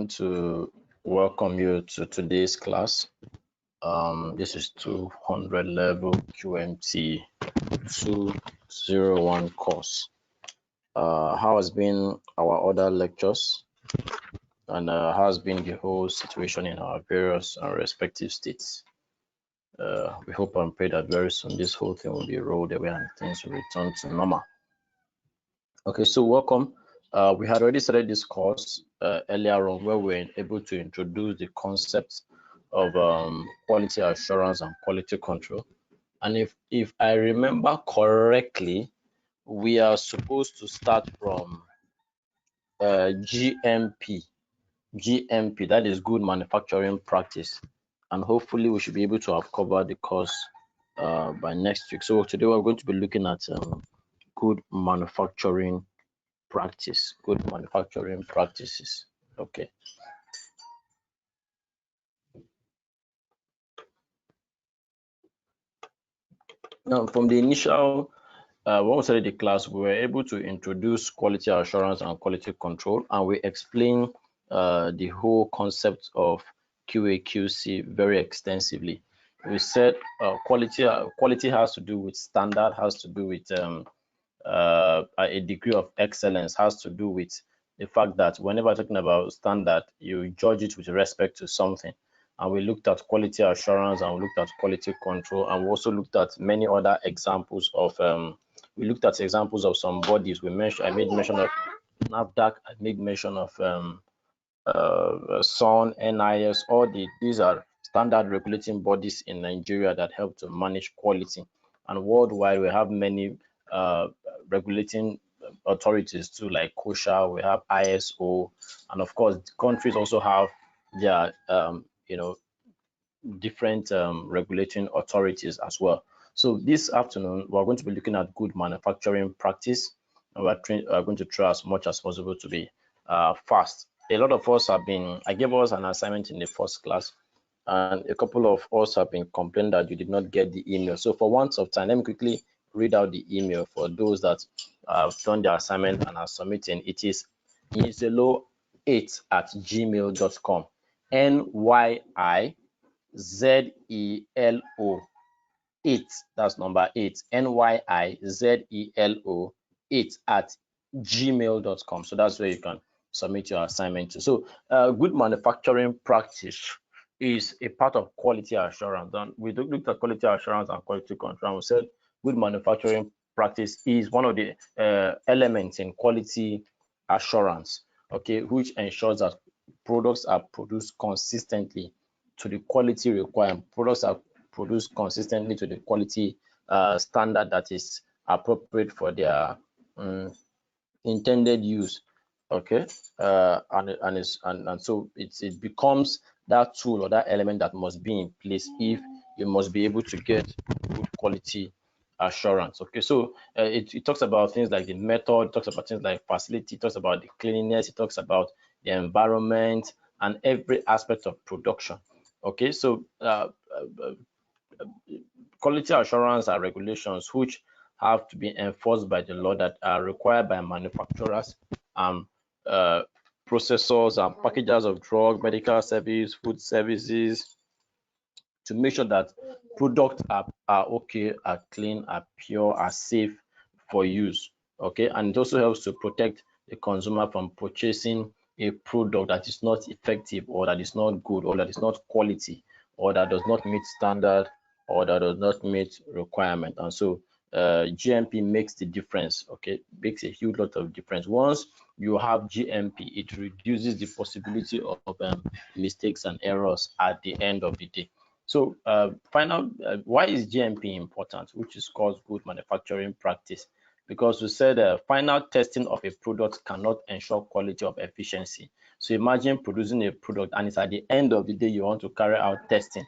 want to welcome you to today's class. This is 200 level QMT 201 course. How has been our other lectures, and how has been the whole situation in our various and respective states? We hope and pray that very soon this whole thing will be rolled away and things will return to normal. Okay, so welcome. We had already started this course earlier on, where we were able to introduce the concepts of quality assurance and quality control. And if I remember correctly, we are supposed to start from GMP, that is good manufacturing practice, and hopefully we should be able to have covered the course by next week. So today we're going to be looking at good manufacturing practice, good manufacturing practices. Okay. Now, from the initial, when we started the class, we were able to introduce quality assurance and quality control, and we explained the whole concept of QA/QC very extensively. We said quality has to do with standard, has to do with a degree of excellence, has to do with the fact that whenever talking about standard, you judge it with respect to something. And we looked at quality assurance, and we looked at quality control, and we also looked at many other examples of we looked at examples of some bodies. I made mention of NAFDAC, I made mention of SON, NIS. These are standard regulating bodies in Nigeria that help to manage quality. And worldwide, we have many regulating authorities too, like KOSHA, we have ISO, and of course, countries also have their different regulating authorities as well. So this afternoon, we're going to be looking at good manufacturing practice, and we're going to try as much as possible to be fast. A lot of us I gave us an assignment in the first class, and a couple of us have been complaining that you did not get the email. So for once of time, let me quickly read out the email for those that have done the assignment and are submitting. It is nyzelo8@gmail.com. NYIZELO 8, that's number 8, NYIZELO 8@gmail.com. So that's where you can submit your assignment to. So good manufacturing practice is a part of quality assurance. And we looked at quality assurance and quality control, and we said good manufacturing practice is one of the elements in quality assurance, okay, which ensures that products are produced consistently to the quality requirement. Products are produced consistently to the quality standard that is appropriate for their intended use. Okay, and so it becomes that tool or that element that must be in place if you must be able to get good quality assurance. Okay, so it talks about things like the method, it talks about things like facility, it talks about the cleanliness, it talks about the environment and every aspect of production. Okay, so quality assurance are regulations which have to be enforced by the law, that are required by manufacturers and processors and packagers of drug, medical service, food services, to make sure that products are okay, are clean, are pure, are safe for use. Okay, and it also helps to protect the consumer from purchasing a product that is not effective, or that is not good, or that is not quality, or that does not meet standard, or that does not meet requirement. And so GMP makes the difference. Okay, makes a huge lot of difference. Once you have GMP, it reduces the possibility of mistakes and errors at the end of the day. So why is GMP important, which is called good manufacturing practice? Because we said final testing of a product cannot ensure quality of efficiency. So imagine producing a product, and it's at the end of the day you want to carry out testing,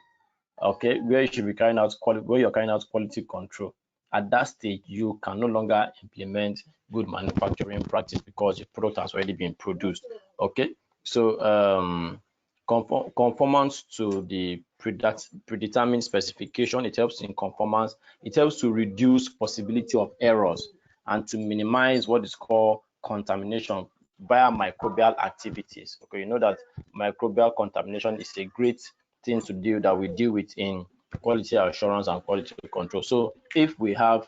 okay, where you should be carrying out quality control. At that stage, you can no longer implement good manufacturing practice because the product has already been produced. Okay, so conformance to the predetermined specification, it helps in conformance. It helps to reduce possibility of errors and to minimize what is called contamination. via microbial activities. Okay, you know that microbial contamination is a great thing to deal that we deal with in quality assurance and quality control. So if we have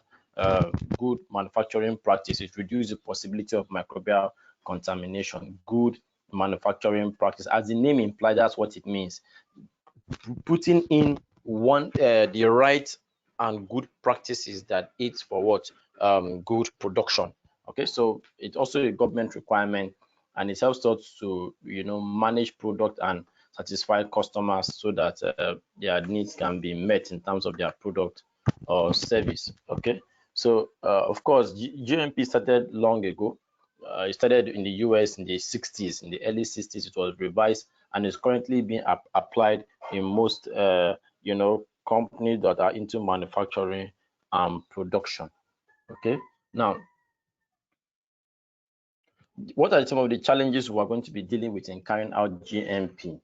good manufacturing practice, it reduces the possibility of microbial contamination. Good manufacturing practice, as the name implies, that's what it means. Putting in the right and good practices that it's for what good production. Okay, so it's also a government requirement, and it helps us to manage product and satisfy customers so that their needs can be met in terms of their product or service. Okay, so of course GMP started long ago. It started in the US in the 60s, in the early 60s. It was revised and is currently being applied in most companies that are into manufacturing and production. Okay, now what are some of the challenges we are going to be dealing with in carrying out GMP?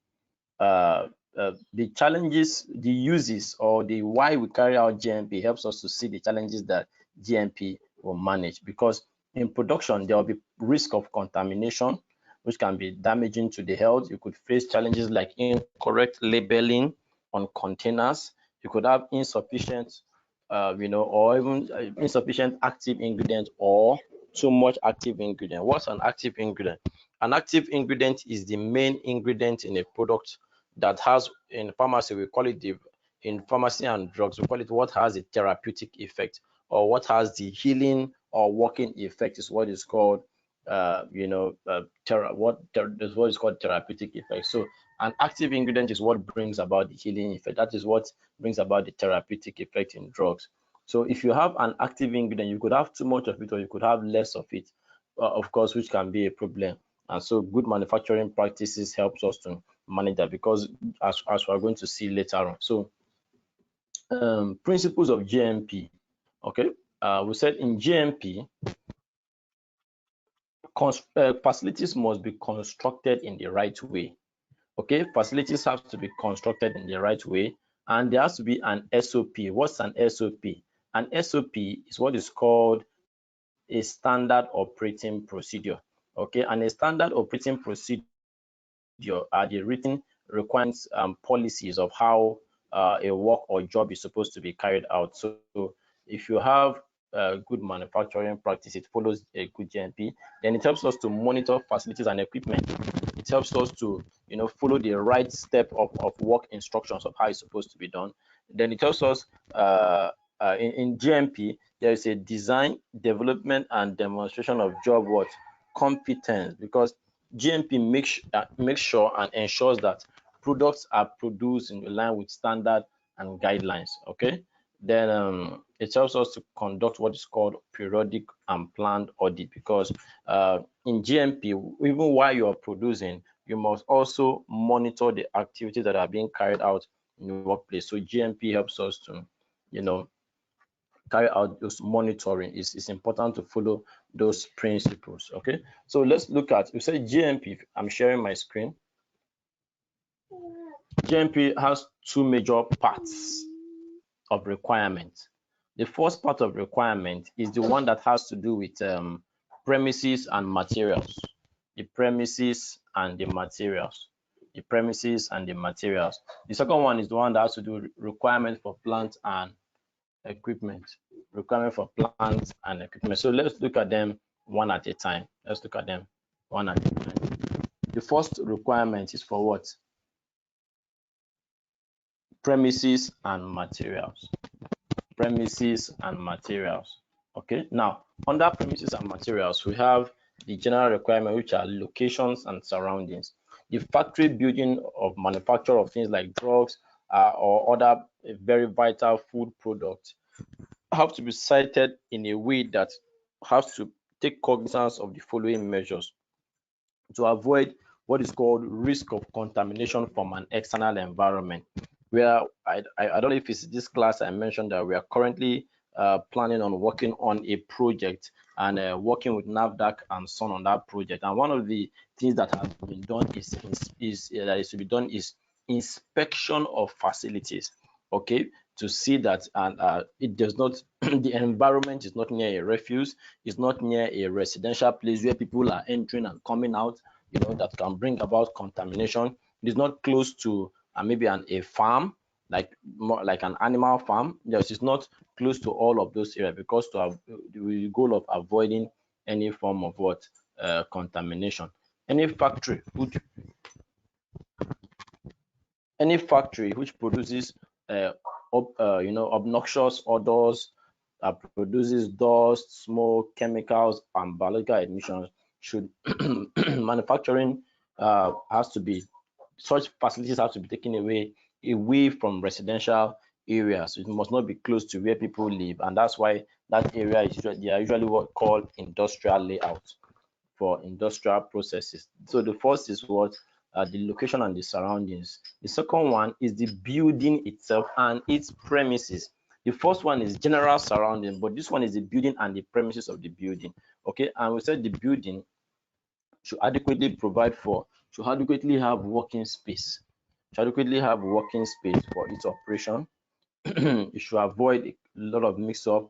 The challenges, the uses, or the why we carry out GMP helps us to see the challenges that GMP will manage, because in production there will be risk of contamination, which can be damaging to the health. You could face challenges like incorrect labeling on containers. You could have insufficient or even insufficient active ingredient or too much active ingredient. What's an active ingredient? An active ingredient is the main ingredient in a product that has, in pharmacy we call it in pharmacy and drugs we call it what has a therapeutic effect, or what has the healing or working effect is what is called what is called therapeutic effect. So an active ingredient is what brings about the healing effect. That is what brings about the therapeutic effect in drugs. So if you have an active ingredient, you could have too much of it or you could have less of it, of course, which can be a problem. And so good manufacturing practices helps us to manage that, because as we're going to see later on. So principles of GMP. Okay, we said in GMP, facilities must be constructed in the right way. Okay, facilities have to be constructed in the right way, and there has to be an SOP. What's an SOP? An SOP is what is called a standard operating procedure. Okay, and a standard operating procedure are the written requirements and policies of how a work or job is supposed to be carried out. So if you have good manufacturing practice, it follows a good GMP, then it helps us to monitor facilities and equipment. It helps us to follow the right step of work instructions of how it's supposed to be done. Then it helps us in GMP, there is a design, development, and demonstration of job what competence, because GMP makes sure and ensures that products are produced in line with standard and guidelines. Okay, then it helps us to conduct what is called periodic and planned audit, because in GMP, even while you are producing, you must also monitor the activities that are being carried out in the workplace. So GMP helps us to carry out those monitoring. It's important to follow those principles. Okay, so let's look at, you say GMP. I'm sharing my screen. GMP has two major parts of requirement. The first part of requirement is the one that has to do with premises and materials. The premises and the materials. The premises and the materials. The second one is the one that has to do with requirement for plant and equipment. Requirement for plant and equipment. So let's look at them one at a time. Let's look at them one at a time. The first requirement is for what? Premises and materials. Premises and materials. Okay, now under premises and materials, we have the general requirement, which are locations and surroundings. The factory building of manufacture of things like drugs or other very vital food products have to be cited in a way that has to take cognizance of the following measures to avoid what is called risk of contamination from an external environment. Where I don't know if it's this class I mentioned that we are currently planning on working on a project and working with NAFDAC and so on that project. And one of the things that has been done is that is to be done is inspection of facilities. Okay, to see that it does not the environment is not near a refuse, it's not near a residential place where people are entering and coming out, that can bring about contamination. It is not close to maybe a farm, like more like an animal farm. Yes, it's not close to all of those areas, because to have the goal of avoiding any form of what contamination. Any factory which produces obnoxious odors, produces dust, smoke, chemicals, and biological emissions should manufacturing has to be such facilities have to be taken away from residential areas. It must not be close to where people live, and that's why that area is they are usually what called industrial layout for industrial processes. So the first is what the location and the surroundings. The second one is the building itself and its premises. The first one is general surrounding, but this one is the building and the premises of the building. Okay, and we said the building should adequately should adequately have working space, for its operation. You should avoid a lot of mix-up,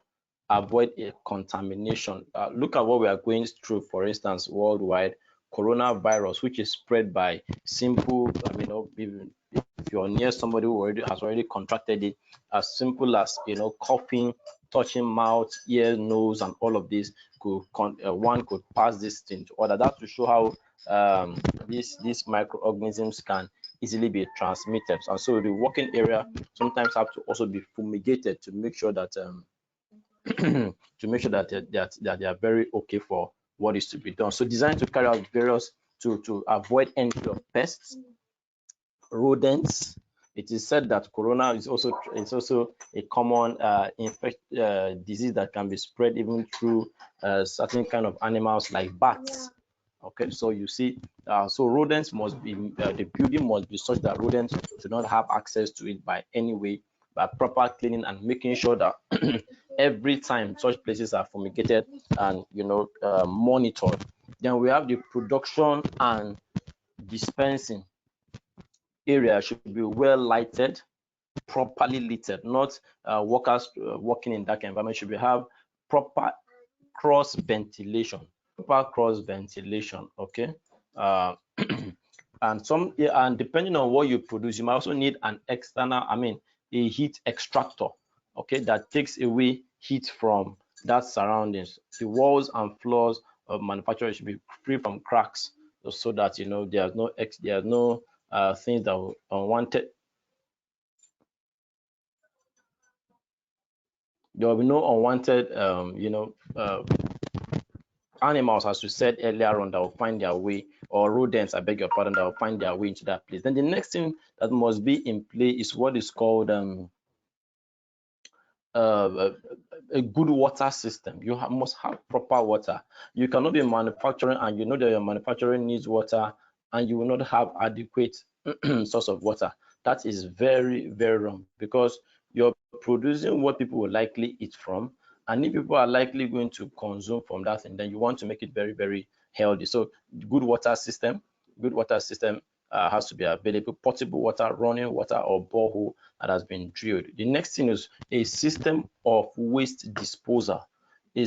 avoid a contamination. Look at what we are going through, for instance, worldwide, coronavirus, which is spread by simple, if you're near somebody who has already contracted it, as simple as coughing, touching mouth, ear, nose, and all of this one could pass this thing to other. That to show how these microorganisms can easily be transmitted. And so the working area sometimes have to also be fumigated to make sure that that they are very okay for what is to be done. So designed to carry out various to avoid entry of pests, rodents. It is said that corona is also a common disease that can be spread even through certain kind of animals like bats. Okay, so you see, so rodents must be the building must be such that rodents do not have access to it by any way, by proper cleaning and making sure that every time such places are fumigated and monitored. Then we have the production and dispensing area should be well lighted, properly lit, not workers working in that environment should have proper cross ventilation. Okay. And depending on what you produce, you might also need an external, a heat extractor, okay, that takes away heat from that surroundings. The walls and floors of manufacturing should be free from cracks, so that there's no things that are unwanted. There will be no unwanted animals, as we said earlier on, that will find their way, or rodents, I beg your pardon, that will find their way into that place. Then the next thing that must be in play is what is called a good water system. You must have proper water. You cannot be manufacturing and you know that your manufacturing needs water and you will not have adequate source of water. That is very, very wrong, because you're producing what people will likely eat from, and if people are likely going to consume from that thing, then you want to make it very, very healthy. So good water system has to be available. Potable water, running water, or borehole that has been drilled. The next thing is a system of waste disposal. The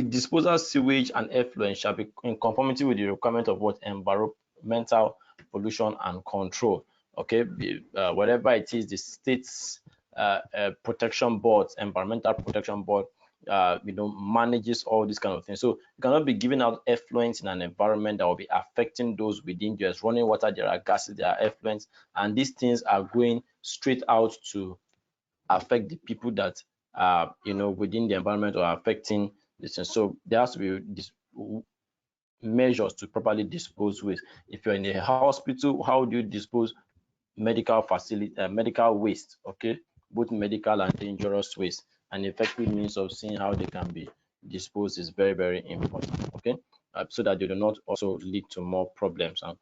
disposal sewage and effluent shall be in conformity with the requirement of what environmental pollution and control. Okay, whatever it is, the state's protection boards, environmental protection board, manages all these kind of things. So you cannot be giving out effluents in an environment that will be affecting those within. There's running water, there are gases, there are effluents, and these things are going straight out to affect the people that are within the environment or affecting this. So there has to be measures to properly dispose waste. If you're in a hospital, how do you dispose medical waste? Okay, both medical and dangerous waste. An effective means of seeing how they can be disposed is very, very important. Okay, so that they do not also lead to more problems and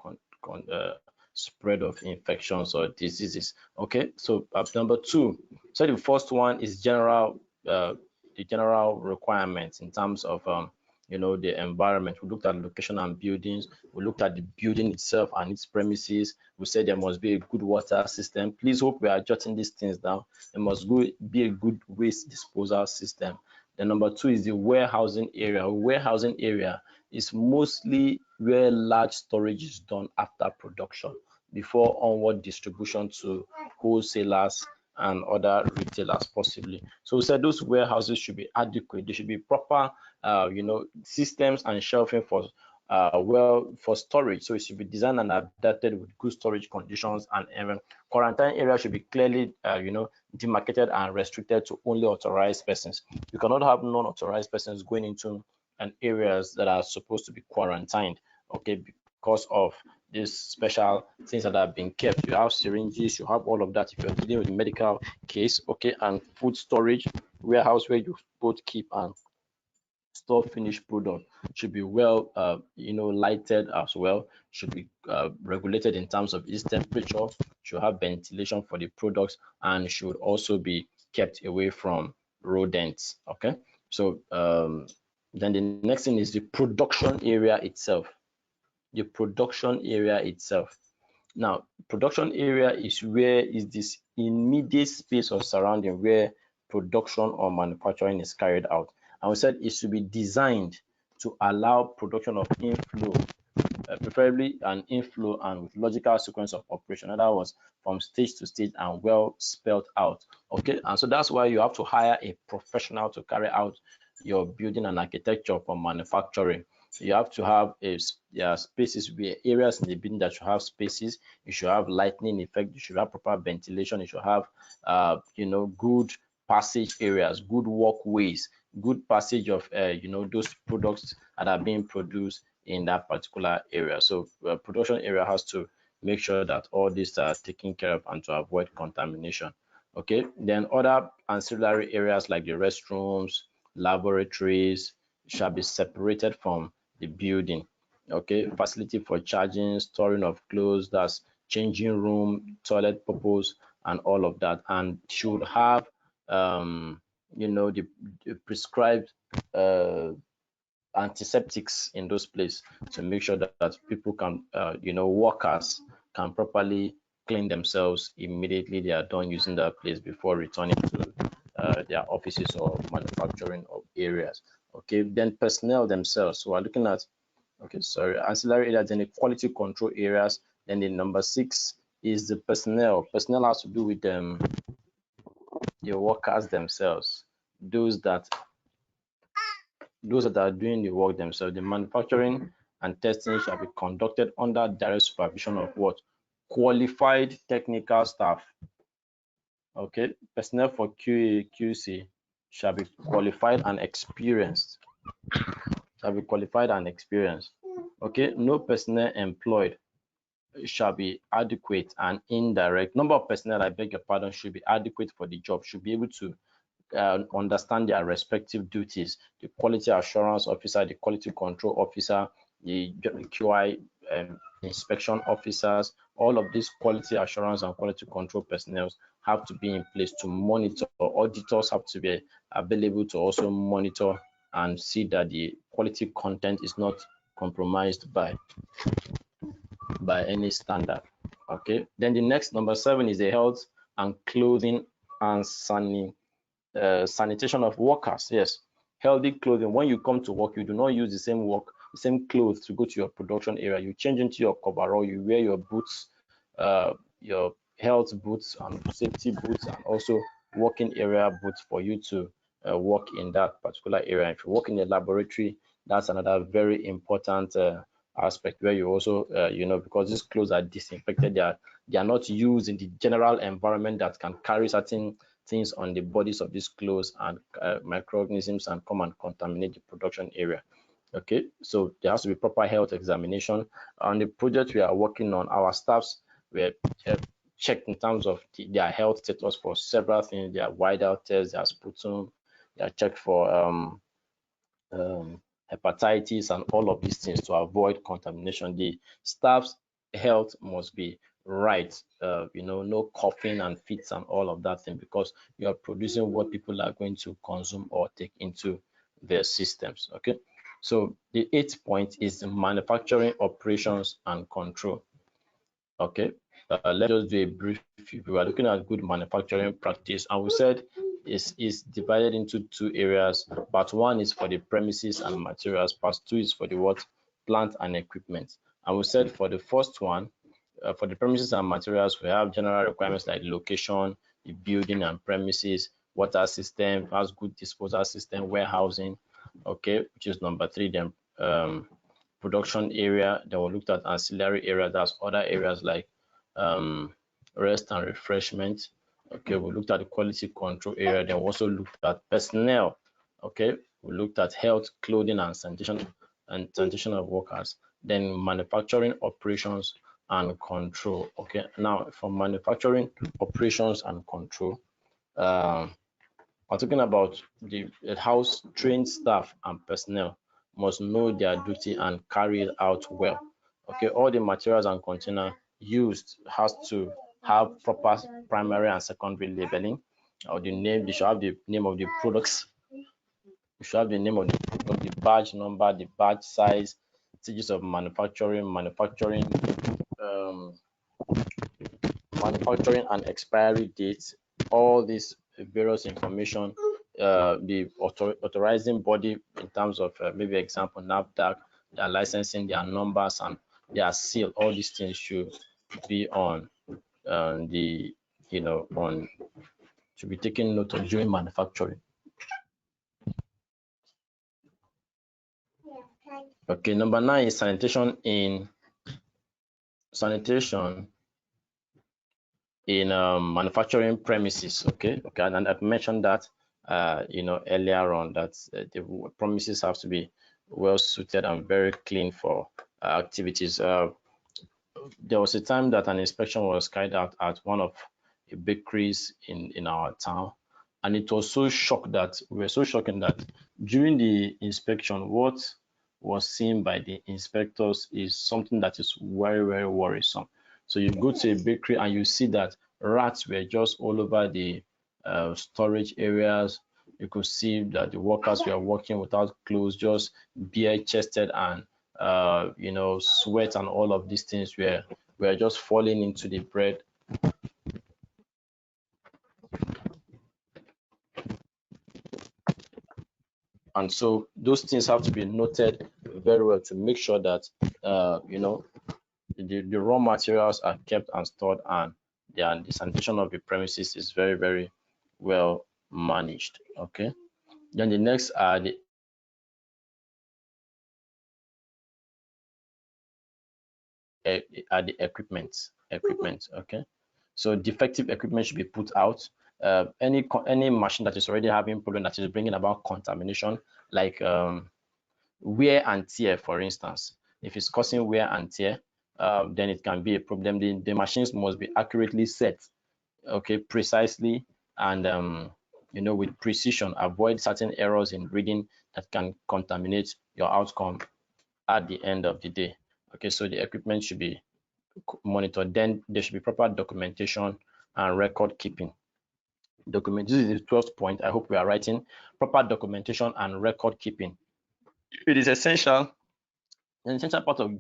spread of infections or diseases. Okay, so number two. So the first one is the general requirements in terms of the environment. We looked at location and buildings. We looked at the building itself and its premises. We said there must be a good water system. Please hope we are jotting these things down. There must be a good waste disposal system. Then number 2 is the warehousing area. Warehousing area is mostly where large storage is done after production before onward distribution to wholesalers and other retailers possibly. So we said those warehouses should be adequate. There should be proper systems and shelving for for storage. So it should be designed and adapted with good storage conditions, and even quarantine area should be clearly demarcated and restricted to only authorized persons. You cannot have non-authorized persons going into areas that are supposed to be quarantined, okay, because of these special things that have been kept. You have syringes, you have all of that if you're dealing with a medical case, okay, and food storage warehouse where you both keep and store finished product should be well lighted as well, should be regulated in terms of its temperature, should have ventilation for the products, and should also be kept away from rodents. Okay, so then the next thing is the production area itself. The production area itself. Now, production area is where is this immediate space or surrounding where production or manufacturing is carried out. And we said it should be designed to allow production of inflow, preferably an inflow and with logical sequence of operation. That was from stage to stage and well spelled out. Okay, and so that's why you have to hire a professional to carry out your building and architecture for manufacturing. You have to have spaces where areas in the building that should have spaces. You should have lighting effect. You should have proper ventilation. You should have good passage areas, good walkways, good passage of those products that are being produced in that particular area. So production area has to make sure that all these are taken care of and to avoid contamination. Okay, then other ancillary areas like the restrooms, laboratories shall be separated from the building. Okay, facility for charging, storing of clothes, that's changing room, toilet purpose, and all of that, and should have the prescribed antiseptics in those places to make sure that people can workers can properly clean themselves immediately they are done using that place before returning to their offices or manufacturing areas. Okay, then personnel themselves. So we're looking at ancillary areas, then the quality control areas. Then the number 6 is the personnel. Personnel has to do with the workers themselves, those that are doing the work themselves. The manufacturing and testing shall be conducted under direct supervision of what? Qualified technical staff. Okay, personnel for QA, QC shall be qualified and experienced. Okay, no personnel employed shall be adequate and indirect. Number of personnel, I beg your pardon, should be adequate for the job, should be able to understand their respective duties. The quality assurance officer, the quality control officer, the QI inspection officers, all of these quality assurance and quality control personnel have to be in place to monitor. Auditors have to be available to also monitor and see that the quality content is not compromised by any standard. Okay, then the next number 7 is the health and clothing and sanitation of workers. Yes, healthy clothing. When you come to work, you do not use the same clothes to go to your production area. You change into your coverall, you wear your boots, your health boots and safety boots, and also working area boots for you to work in that particular area. If you work in a laboratory, that's another very important aspect where you also because these clothes are disinfected, they are not used in the general environment that can carry certain things on the bodies of these clothes and microorganisms and come and contaminate the production area. Okay, so there has to be proper health examination. On the project we are working on, our staffs were checked in terms of their health status for several things. Their vital tests, their sputum, they are checked for hepatitis and all of these things to avoid contamination. The staff's health must be right, no coughing and fits and all of that thing, because you are producing what people are going to consume or take into their systems. Okay, So the 8th point is manufacturing operations and control. Okay, let's just do a brief review. We are looking at good manufacturing practice, and we said is divided into two areas. Part one is for the premises and materials. Part two is for the what, plant and equipment. And we said for the first one, for the premises and materials, we have general requirements like location, the building and premises, water system, has good disposal system, warehousing. Okay, which is number three. Then production area. Then we looked at ancillary area. That's other areas like rest and refreshment. Okay, we looked at the quality control area. Then we also looked at personnel. Okay, we looked at health, clothing, and sanitation of workers. Then manufacturing operations and control. Okay, now for manufacturing operations and control, we're talking about the house trained staff and personnel must know their duty and carry it out well. Okay, all the materials and container used has to have proper primary and secondary labeling, or the name. They should have the name of the products. You should have the name of the product, the badge number, the badge size, stages of um, manufacturing and expiry dates, all these various information, the authorizing body in terms of maybe example NAFDAC, their licensing, their numbers, and their seal. All these things should be on the on should be taken note of during manufacturing. Okay, number 9 is sanitation in manufacturing premises. Okay, and I've mentioned that earlier on, that the premises have to be well suited and very clean for activities. There was a time that an inspection was carried out at one of the bakeries in our town, and it was so shocked that we were so shocking that during the inspection, what was seen by the inspectors is something that is very, very worrisome. So you go to a bakery and you see that rats were just all over the storage areas. You could see that the workers were working without clothes, just bare chested, and sweat and all of these things were just falling into the bread. And so those things have to be noted very well to make sure that the raw materials are kept and stored, and the sanitation of the premises is very, very well managed. Okay, then the next are the equipment. Okay, so defective equipment should be put out. Any machine that is already having problem, that is bringing about contamination, like wear and tear, for instance. If it's causing wear and tear, then it can be a problem. The machines must be accurately set, okay, precisely, and with precision. Avoid certain errors in reading that can contaminate your outcome at the end of the day. Okay, so the equipment should be monitored. Then there should be proper documentation and record keeping. This is the 12th point. I hope we are writing proper documentation and record keeping. It is essential, an essential part of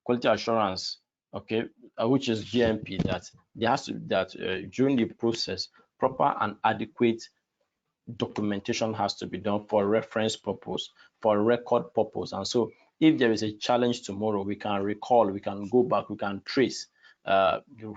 quality assurance, okay, which is GMP, that there has to that during the process, proper and adequate documentation has to be done for reference purpose, for record purpose. And so if there is a challenge tomorrow, we can recall, we can go back, we can trace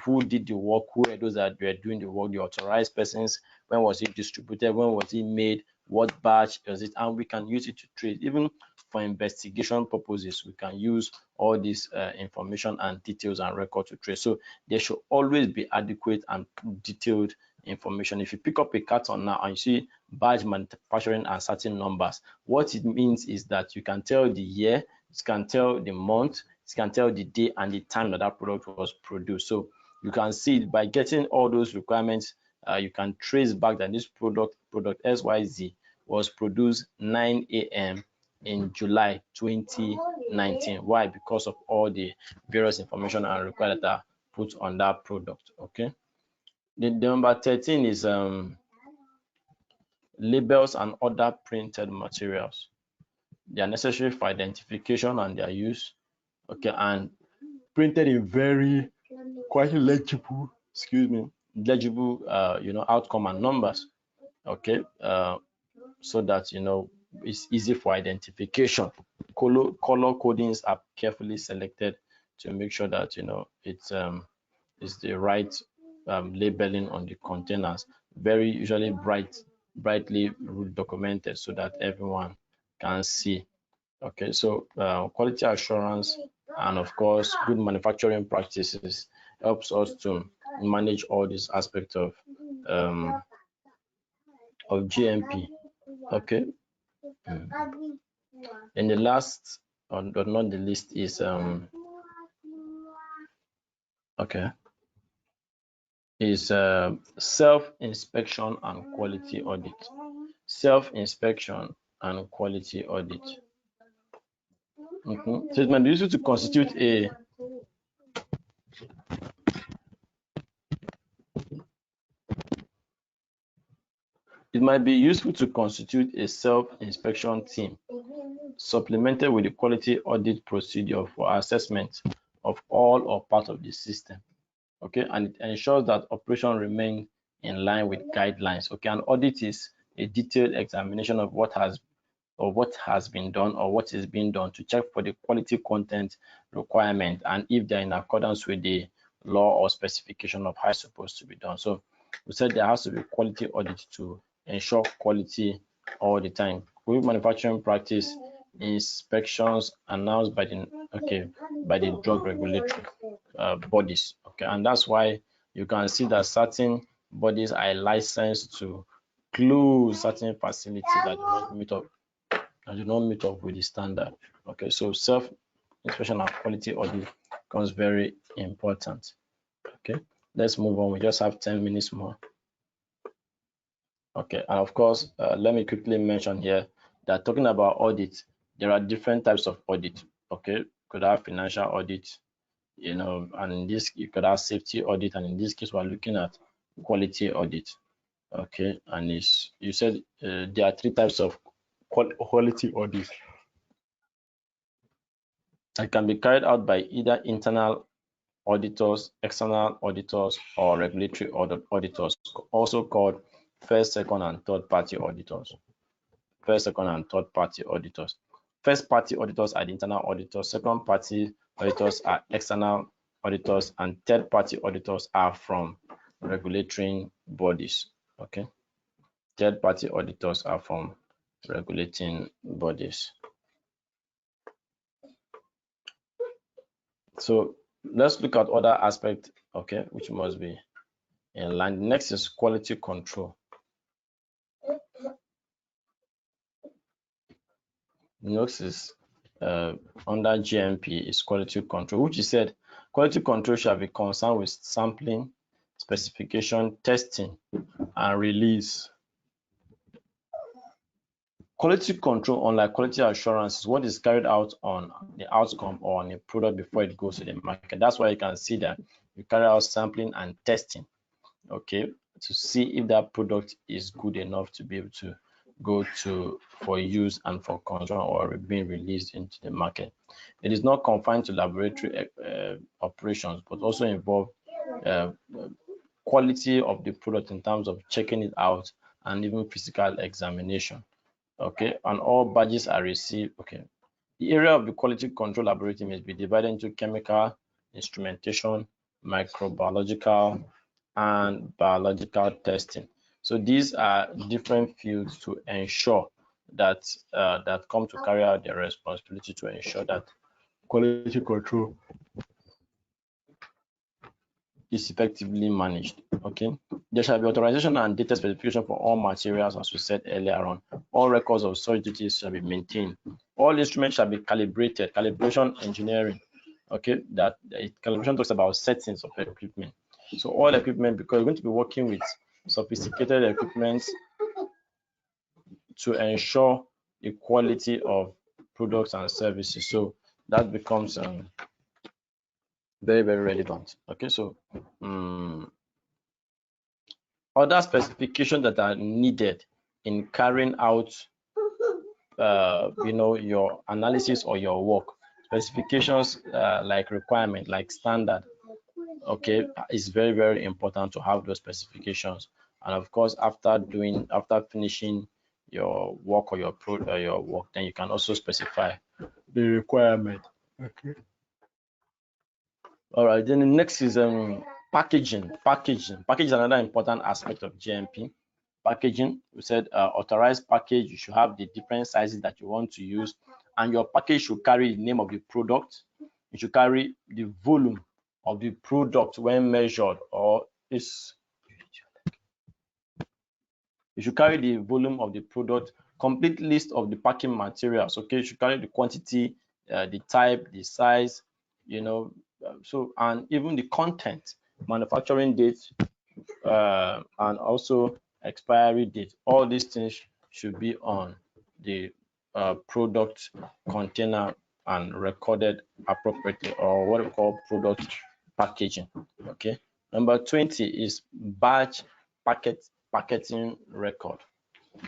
who did the work, who are those that were doing the work, the authorized persons, when was it distributed, when was it made, what batch is it, and we can use it to trace. Even for investigation purposes, we can use all this information and details and record to trace. So there should always be adequate and detailed information. If you pick up a carton now and you see badge manufacturing and certain numbers, what it means is that you can tell the year, you can tell the month, you can tell the day and the time that that product was produced. So you can see by getting all those requirements, you can trace back that this product XYZ was produced 9 a.m. in July 2019. Why? Because of all the various information and requirements that are put on that product. Okay. The number 13 is labels and other printed materials. They are necessary for identification and their use. Okay, and printed in very quite legible, legible, outcome and numbers. Okay, so that it's easy for identification. Color codings are carefully selected to make sure that it's the right labeling on the containers. Very usually brightly documented so that everyone can see. Okay, so quality assurance and of course good manufacturing practices helps us to manage all these aspects of GMP. Okay. And the last, but not the least, is okay, is self-inspection and quality audit. Self-inspection and quality audit. So it might be useful to constitute a self-inspection team supplemented with the quality audit procedure for assessment of all or part of the system. Okay, and it ensures that operation remain in line with guidelines. Okay, an audit is a detailed examination of what has been done or what is being done to check for the quality content requirement and if they're in accordance with the law or specification of how it's supposed to be done. So we said there has to be quality audit to ensure quality all the time. Good manufacturing practice inspections announced by the drug regulatory bodies. Okay, and that's why you can see that certain bodies are licensed to close certain facilities that do not meet up with the standard. Okay, so self-inspection and quality audit becomes very important. Okay, let's move on. We just have 10 minutes more. Okay, and of course, let me quickly mention here that talking about audit, there are different types of audit. Okay, could have financial audit, and in this you could have safety audit, and in this case, we're looking at quality audit. Okay, and you said there are three types of quality audit that can be carried out by either internal auditors, external auditors, or regulatory auditors, also called first, second, and third party auditors. First, second, and third party auditors. First party auditors are the internal auditors, second party auditors are external auditors, and third party auditors are from regulatory bodies. Okay. Third party auditors are from regulating bodies. So let's look at other aspects, okay, which must be in line. Next is quality control. Next is under GMP is quality control, which is said quality control shall be concerned with sampling, specification, testing, and release. Quality control, unlike quality assurance, is what is carried out on the outcome or on a product before it goes to the market. That's why you can see that you carry out sampling and testing, okay, to see if that product is good enough to be able to go for use and for consumption or being released into the market. It is not confined to laboratory operations, but also involve quality of the product in terms of checking it out and even physical examination. Okay, and all badges are received. Okay, the area of the quality control laboratory must be divided into chemical, instrumentation, microbiological, and biological testing. So these are different fields to ensure that that come to carry out their responsibility to ensure that quality control is effectively managed. Okay, there shall be authorization and data specification for all materials, as we said earlier on. All records of such duties shall be maintained. All instruments shall be calibrated. Calibration engineering. Okay, that calibration talks about settings of equipment. So all equipment, because we're going to be working with sophisticated equipment to ensure the quality of products and services. So that becomes very, very relevant. Okay, so other specifications that are needed in carrying out your analysis or your work. Specifications like requirement, like standard, okay, it's very, very important to have those specifications. And of course, after finishing your work or your work, then you can also specify the requirement. Okay. All right. Then the next is packaging. Packaging is another important aspect of GMP. Packaging, we said authorized package. You should have the different sizes that you want to use, and your package should carry the name of the product. It should carry the volume of the product when measured, or is you should carry the volume of the product, complete list of the packing materials. Okay, you should carry the quantity, the type, the size, so, and even the content, manufacturing date, and also expiry date. All these things should be on the product container and recorded appropriately, or what we call product packaging. Okay. Number 20 is batch packaging record.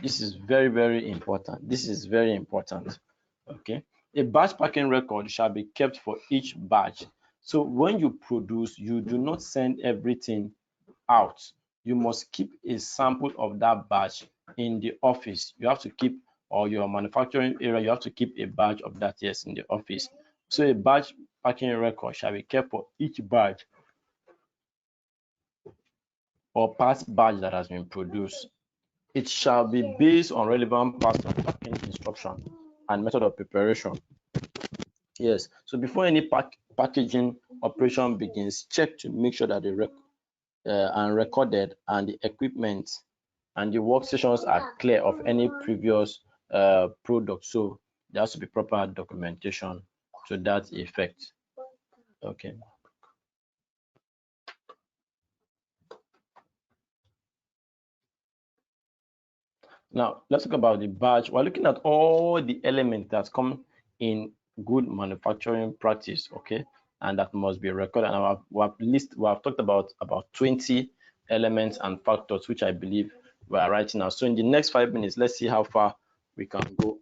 This is very, very important. This is very important. Okay. A batch packing record shall be kept for each batch. So when you produce, you do not send everything out. You must keep a sample of that batch in the office. You have to keep, or your manufacturing area, you have to keep a batch of that, yes, in the office. So a batch packing record shall be kept for each batch or past batch that has been produced. It shall be based on relevant parts of packing instruction and method of preparation. Yes, so before any packaging operation begins, check to make sure that the and recorded and the equipment and the workstations are clear of any previous product. So there has to be proper documentation to that effect. Okay. Now let's talk about the batch. We're looking at all the elements that come in good manufacturing practice, okay, and that must be recorded. And we have talked about 20 elements and factors, which I believe we are writing now. So in the next 5 minutes, let's see how far we can go.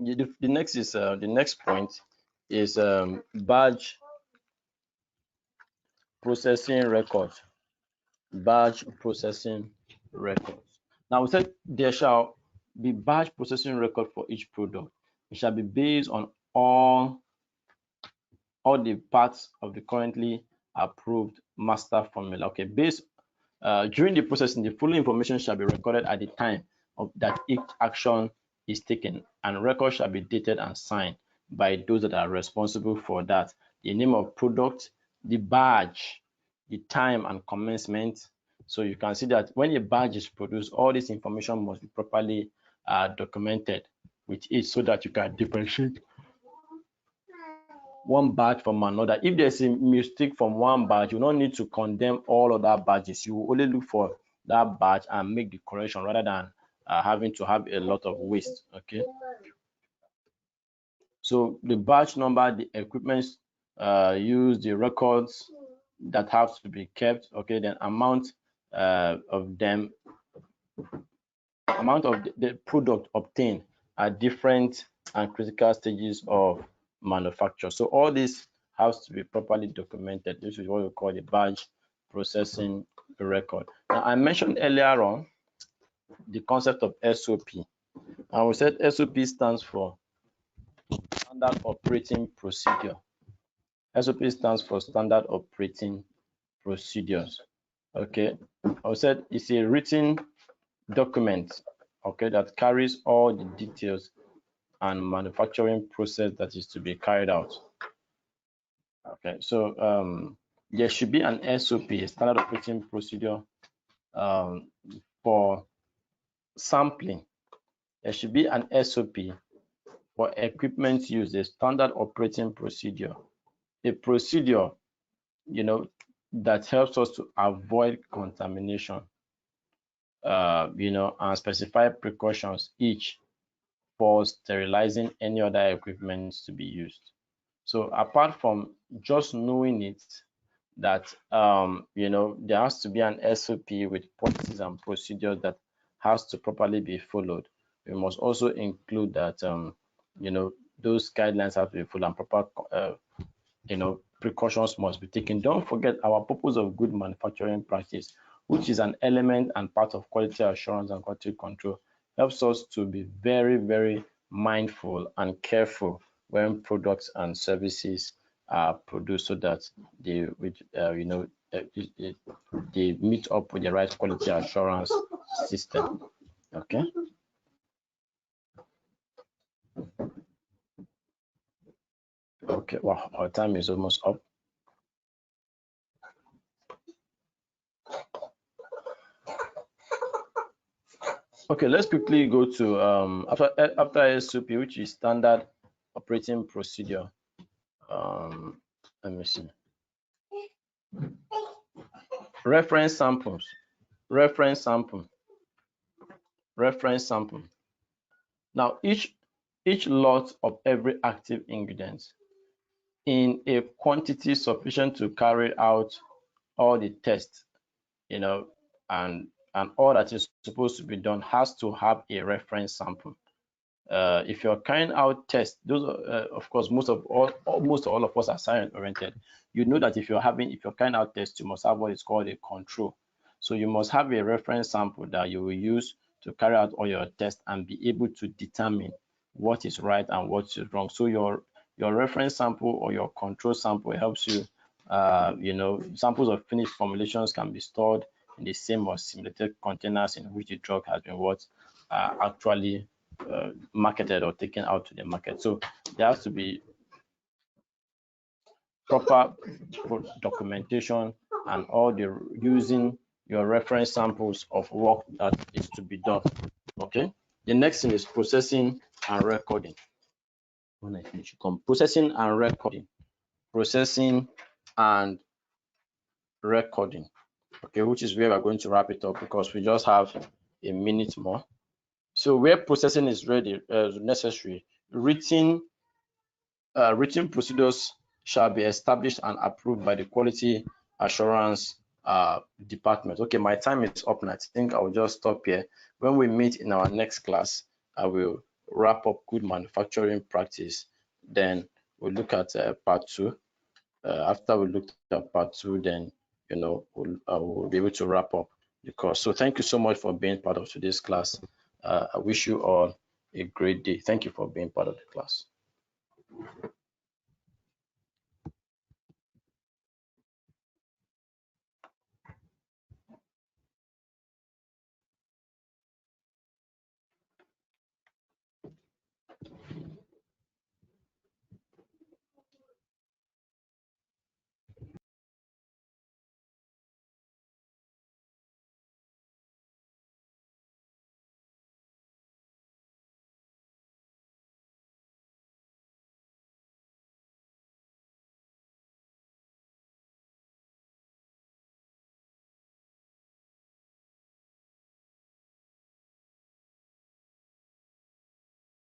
The next is the next point is batch processing record. Batch processing records. Now we said there shall be batch processing record for each product. It shall be based on all the parts of the currently approved master formula. Okay, based during the processing, the following information shall be recorded at the time of that each action is taken, and record shall be dated and signed by those that are responsible for that. The name of product, the badge, the time and commencement. So you can see that when a badge is produced, all this information must be properly documented with it, so that you can differentiate one badge from another. If there's a mistake from one badge, you don't need to condemn all other badges. You will only look for that badge and make the correction, rather than having to have a lot of waste. Okay. So the batch number, the equipment used, the records that have to be kept. Okay. Then amount of them, amount of the product obtained at different and critical stages of manufacture. So all this has to be properly documented. This is what we call the batch processing record. Now, I mentioned earlier on the concept of SOP, and we said SOP stands for Standard Operating Procedure. SOP stands for Standard Operating Procedures. Okay, I said it's a written document, okay, that carries all the details and manufacturing process that is to be carried out. Okay, so there should be an SOP, a standard operating procedure, for sampling. There should be an SOP for equipment use, a standard operating procedure, a procedure, that helps us to avoid contamination, and specify precautions each for sterilizing any other equipment to be used. So apart from just knowing it, that there has to be an SOP with policies and procedures that has to properly be followed. we must also include that you know, those guidelines have to be full and proper you know, precautions must be taken. Don't forget our purpose of good manufacturing practice, which is an element and part of quality assurance and quality control, helps us to be very, very mindful and careful when products and services are produced, so that they, you know, they meet up with the right quality assurance system. Okay. Okay. Wow, our time is almost up. Okay, let's quickly go to after SOP, which is standard operating procedure. Let me see. Reference samples. Reference sample. Reference sample. Now, each lot of every active ingredient in a quantity sufficient to carry out all the tests, you know, and all that is supposed to be done has to have a reference sample. If you're carrying out tests, those of course, almost all of us are science oriented. You know that if you're carrying out tests, you must have what is called a control. So you must have a reference sample that you will use to carry out all your tests and be able to determine what is right and what is wrong. So your reference sample or your control sample helps you. You know, samples of finished formulations can be stored in the same or simulated containers in which the drug has been actually marketed or taken out to the market. So there has to be proper documentation and all the using your reference samples of work that is to be done. Okay. The next thing is processing and recording. When I finish, you come processing and recording. Processing and recording. Okay, which is where we're going to wrap it up because we just have a minute more. So where processing is ready necessary, written procedures shall be established and approved by the quality assurance department. Okay, my time is up and I think I will just stop here. When we meet in our next class, I will wrap up good manufacturing practice. Then we'll look at part two. After we look at part two, then you know we'll be able to wrap up the course. So thank you so much for being part of today's class. I wish you all a great day. Thank you for being part of the class.